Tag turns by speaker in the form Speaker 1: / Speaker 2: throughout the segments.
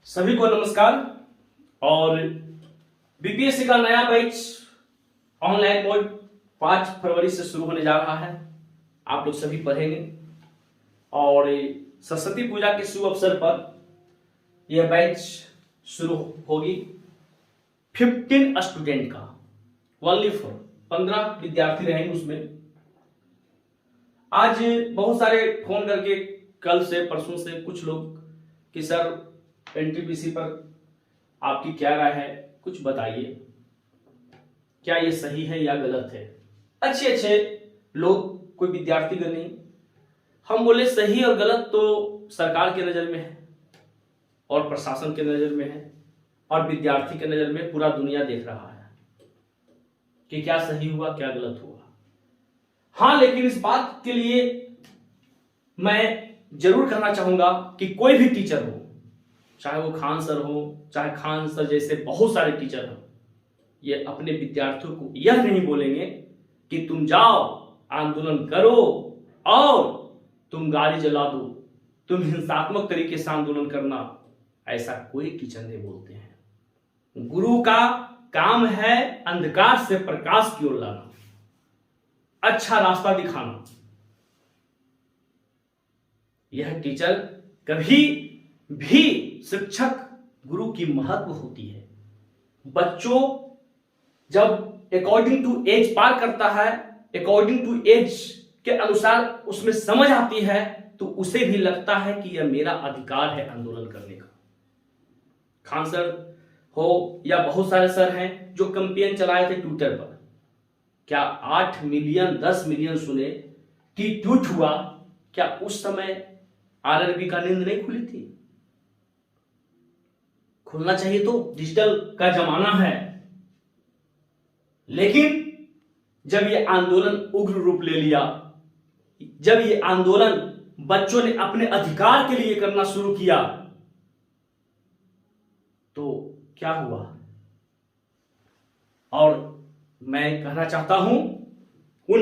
Speaker 1: सभी को नमस्कार। और बीपीएससी का नया बैच ऑनलाइन मोड 5 फरवरी से शुरू होने जा रहा है। आप लोग सभी पढ़ेंगे और सरस्वती पूजा के शुभ अवसर पर यह बैच शुरू होगी। 15 स्टूडेंट का ओनली फॉर 15 विद्यार्थी रहेंगे उसमें। आज बहुत सारे फोन करके कल से परसों से कुछ लोग कि सर एनटीपीसी पर आपकी क्या राय है, कुछ बताइए, क्या ये सही है या गलत है। अच्छे लोग, कोई विद्यार्थीगण नहीं। हम बोले सही और गलत तो सरकार के नजर में है और प्रशासन के नजर में है और विद्यार्थी के नजर में पूरा दुनिया देख रहा है कि क्या सही हुआ क्या गलत हुआ। हाँ, लेकिन इस बात के लिए मैं जरूर कहना चाहूंगा कि कोई भी टीचर हो, चाहे वो खान सर हो, चाहे खान सर जैसे बहुत सारे टीचर हो, ये अपने विद्यार्थियों को यह नहीं बोलेंगे कि तुम जाओ आंदोलन करो और तुम गाड़ी जला दो, तुम हिंसात्मक तरीके से आंदोलन करना। ऐसा कोई टीचर नहीं बोलते हैं। गुरु का काम है अंधकार से प्रकाश की ओर लाना, अच्छा रास्ता दिखाना। यह टीचर कभी भी शिक्षक गुरु की महत्व होती है। बच्चों जब अकॉर्डिंग टू एज पार करता है, अकॉर्डिंग टू एज के अनुसार उसमें समझ आती है, तो उसे भी लगता है कि यह मेरा अधिकार है आंदोलन करने का। खान सर हो या बहुत सारे सर हैं जो कैंपेन चलाए थे ट्विटर पर, क्या 8 मिलियन 10 मिलियन सुने कि ट्वीट हुआ। क्या उस समय आरआरबी का नींद नहीं खुली थी? खुलना चाहिए, तो डिजिटल का जमाना है। लेकिन जब ये आंदोलन उग्र रूप ले लिया, जब ये आंदोलन बच्चों ने अपने अधिकार के लिए करना शुरू किया, तो क्या हुआ। और मैं कहना चाहता हूं उन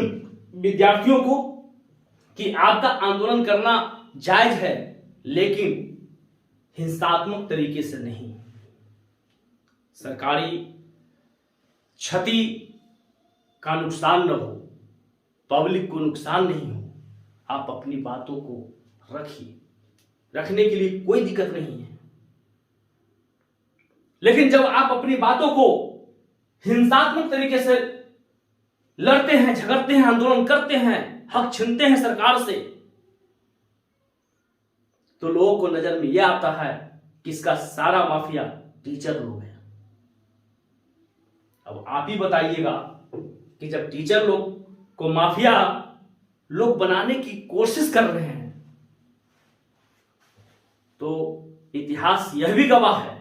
Speaker 1: विद्यार्थियों को कि आपका आंदोलन करना जायज है, लेकिन हिंसात्मक तरीके से नहीं। सरकारी क्षति का नुकसान न हो, पब्लिक को नुकसान नहीं हो, आप अपनी बातों को रखिए, रखने के लिए कोई दिक्कत नहीं है। लेकिन जब आप अपनी बातों को हिंसात्मक तरीके से लड़ते हैं, झगड़ते हैं, आंदोलन करते हैं, हक छीनते हैं सरकार से, तो लोगों को नजर में यह आता है कि इसका सारा माफिया टीचर लोग हैं। अब आप ही बताइएगा कि जब टीचर लोग को माफिया लोग बनाने की कोशिश कर रहे हैं, तो इतिहास यह भी गवाह है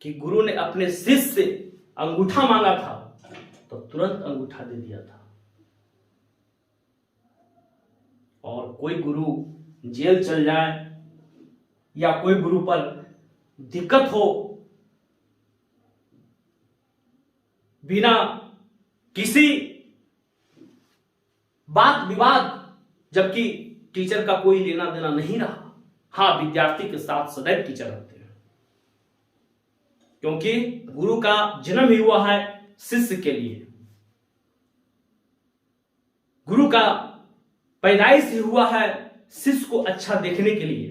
Speaker 1: कि गुरु ने अपने शिष्य से अंगूठा मांगा था तो तुरंत अंगूठा दे दिया था। और कोई गुरु जेल चल जाए या कोई गुरु पर दिक्कत हो, बिना किसी बात विवाद, जबकि टीचर का कोई लेना देना नहीं रहा। हाँ, विद्यार्थी के साथ सदैव टीचर रहते हैं, क्योंकि गुरु का जन्म ही हुआ है शिष्य के लिए। गुरु का पैदाइश ही हुआ है शिष्य को अच्छा देखने के लिए।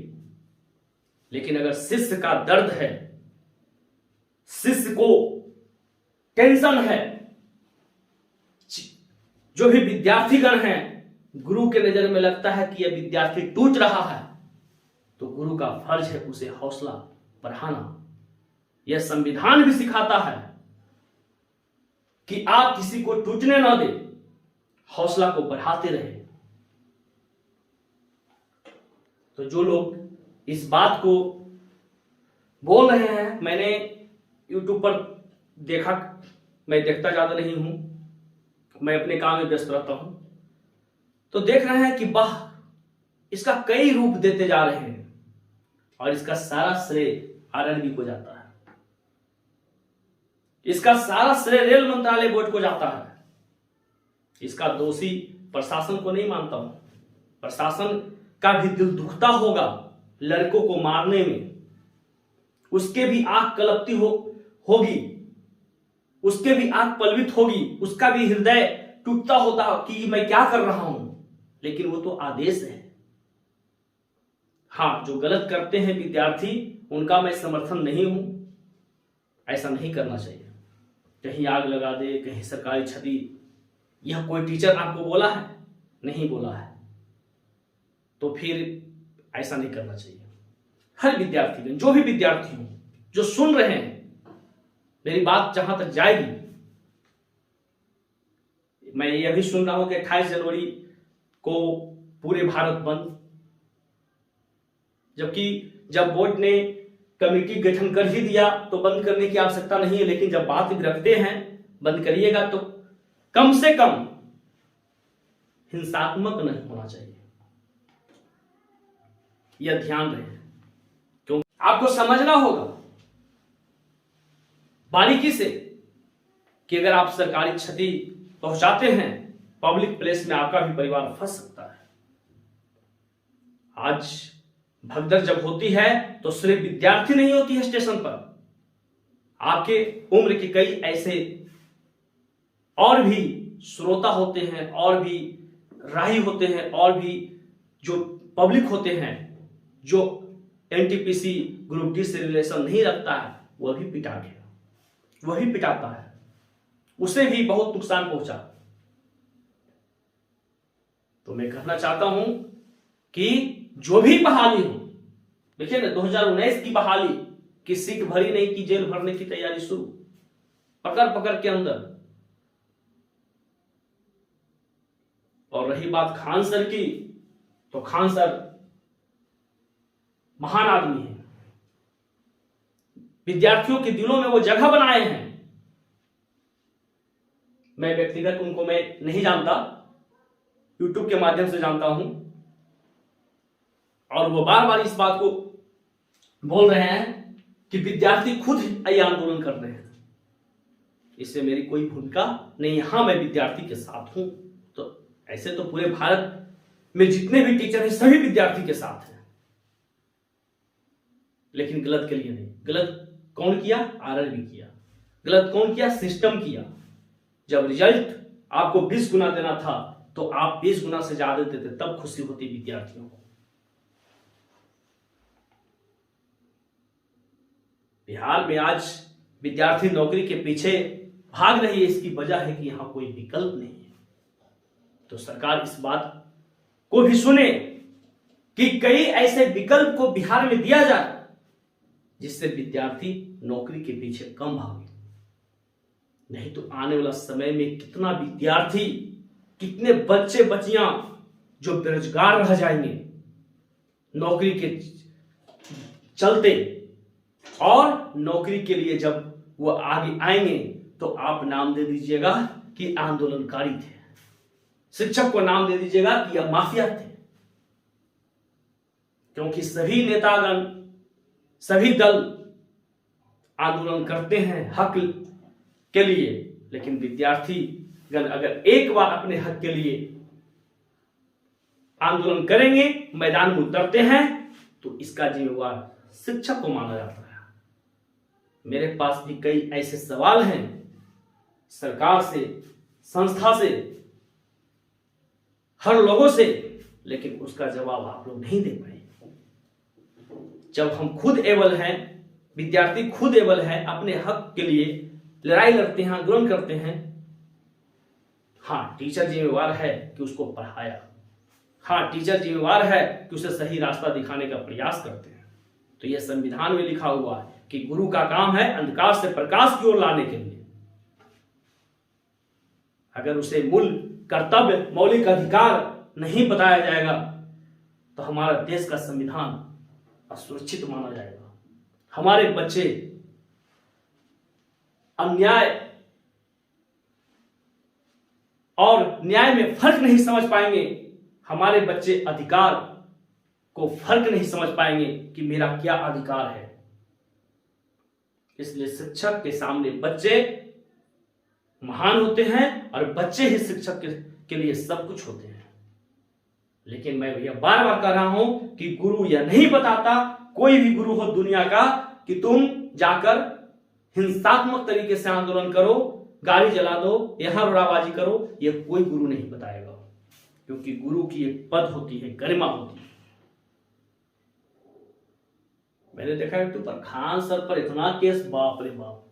Speaker 1: लेकिन अगर शिष्य का दर्द है, शिष्य को टेंशन है, जो भी विद्यार्थीगण हैं, गुरु के नजर में लगता है कि यह विद्यार्थी टूट रहा है, तो गुरु का फर्ज है उसे हौसला बढ़ाना। यह संविधान भी सिखाता है कि आप किसी को टूटने ना दे, हौसला को बढ़ाते रहे। तो जो लोग इस बात को बोल रहे हैं, मैंने YouTube पर देखा, मैं देखता ज्यादा नहीं हूं, मैं अपने काम में व्यस्त रहता हूं, तो देख रहे हैं कि वाह, इसका कई रूप देते जा रहे हैं और इसका सारा श्रेय आरआरबी को जाता है, इसका सारा श्रेय रेल मंत्रालय बोर्ड को जाता है। इसका दोषी प्रशासन को नहीं मानता हूं। प्रशासन का भी दिल दुखता होगा लड़कों को मारने में, उसके भी आंख कलपती होगी, उसके भी आंख पलवित होगी, उसका भी हृदय टूटता होता कि मैं क्या कर रहा हूं, लेकिन वो तो आदेश है। हाँ, जो गलत करते हैं विद्यार्थी, उनका मैं समर्थन नहीं हूं, ऐसा नहीं करना चाहिए। कहीं आग लगा दे, कहीं सरकारी छवि, यह कोई टीचर आपको बोला है? नहीं बोला है, तो फिर ऐसा नहीं करना चाहिए। हर विद्यार्थी, जो भी विद्यार्थी हो, जो सुन रहे हैं, मेरी बात जहां तक जाएगी, मैं यह भी सुन रहा हूं कि 28 जनवरी को पूरे भारत बंद, जबकि जब बोर्ड ने कमेटी गठन कर ही दिया तो बंद करने की आवश्यकता नहीं है। लेकिन जब बात रखते हैं बंद करिएगा तो कम से कम हिंसात्मक नहीं होना चाहिए, यह ध्यान रहे। क्यों? आपको समझना होगा बारीकी से कि अगर आप सरकारी क्षति पहुंचाते हैं पब्लिक प्लेस में, आपका भी परिवार फंस सकता है। आज भगदड़ जब होती है तो सिर्फ विद्यार्थी नहीं होती है स्टेशन पर, आपके उम्र के कई ऐसे और भी श्रोता होते हैं, और भी राही होते हैं, और भी जो पब्लिक होते हैं जो एनटीपीसी ग्रुप डी से रिलेशन नहीं रखता है, वह भी पिटा गया, वही पिटाता है, उसे भी बहुत नुकसान पहुंचा। तो मैं कहना चाहता हूं कि जो भी बहाली हो, देखिए ना 2019 की बहाली की सीट भरी नहीं की, जेल भरने की तैयारी शुरू, पकड़ पकड़ के अंदर। और रही बात खान सर की, तो खान सर महान आदमी है, विद्यार्थियों के दिलों में वो जगह बनाए हैं। मैं व्यक्तिगत उनको मैं नहीं जानता, यूट्यूब के माध्यम से जानता हूं, और वो बार बार इस बात को बोल रहे हैं कि विद्यार्थी खुद ये आंदोलन कर रहे हैं, इससे मेरी कोई भूमिका नहीं। हां, मैं विद्यार्थी के साथ हूं, तो ऐसे तो पूरे भारत में जितने भी टीचर हैं सभी विद्यार्थी के साथ हैं, लेकिन गलत के लिए नहीं। गलत कौन किया? आरआरबी किया। गलत कौन किया? सिस्टम किया। जब रिजल्ट आपको 20 गुना देना था तो आप 20 गुना से ज्यादा देते, तब खुशी होती विद्यार्थियों को। बिहार में आज विद्यार्थी नौकरी के पीछे भाग रही है, इसकी वजह है कि यहां कोई विकल्प नहीं है। तो सरकार इस बात को भी सुने कि कई ऐसे विकल्प को बिहार में दिया जाए जिससे विद्यार्थी नौकरी के पीछे कम भागे। नहीं तो आने वाला समय में कितना विद्यार्थी, कितने बच्चे बच्चियां जो बेरोजगार रह जाएंगे नौकरी के चलते, और नौकरी के लिए जब वो आगे आएंगे तो आप नाम दे दीजिएगा कि आंदोलनकारी थे, शिक्षक को नाम दे दीजिएगा कि यह माफिया थे। क्योंकि सभी नेतागण, सभी दल आंदोलन करते हैं हक के लिए, लेकिन विद्यार्थीगण अगर एक बार अपने हक के लिए आंदोलन करेंगे, मैदान में उतरते हैं, तो इसका जिम्मेवार शिक्षक को माना जाता है। मेरे पास भी कई ऐसे सवाल हैं सरकार से, संस्था से, हर लोगों से, लेकिन उसका जवाब आप लोग नहीं दे पाए। जब हम खुद एबल हैं, विद्यार्थी खुद एबल है, अपने हक के लिए लड़ाई लड़ते हैं, आंदोलन करते हैं, हाँ टीचर जिम्मेवार है कि उसको पढ़ाया, हाँ टीचर जिम्मेवार है कि उसे सही रास्ता दिखाने का प्रयास करते हैं। तो यह संविधान में लिखा हुआ है कि गुरु का काम है अंधकार से प्रकाश की ओर लाने के लिए। अगर उसे मूल कर्तव्य, मौलिक अधिकार नहीं बताया जाएगा तो हमारा देश का संविधान असुरक्षित माना जाएगा। हमारे बच्चे अन्याय और न्याय में फर्क नहीं समझ पाएंगे, हमारे बच्चे अधिकार को फर्क नहीं समझ पाएंगे कि मेरा क्या अधिकार है। इसलिए शिक्षक के सामने बच्चे महान होते हैं और बच्चे ही शिक्षक के लिए सब कुछ होते हैं। लेकिन मैं भैया बार बार कह रहा हूं कि गुरु यह नहीं बताता, कोई भी गुरु हो दुनिया का, कि तुम जाकर हिंसात्मक तरीके से आंदोलन करो, गाड़ी जला दो, यहां रोड़ाबाजी करो, ये कोई गुरु नहीं बताएगा, क्योंकि गुरु की एक पद होती है, गरिमा होती है। मैंने देखा यूट्यूब पर खान सर पर इतना केस, बाप रे बाप,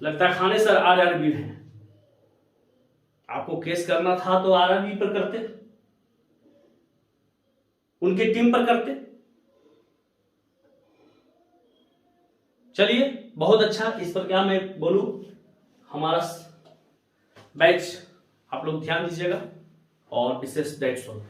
Speaker 1: लगता है खाने सर आरआरबी हैं। आपको केस करना था तो आरआरबी पर करते, उनकी टीम पर करते। चलिए बहुत अच्छा, इस पर क्या मैं बोलूं, हमारा बैच आप लोग ध्यान दीजिएगा और विशेष दैट्स ऑल।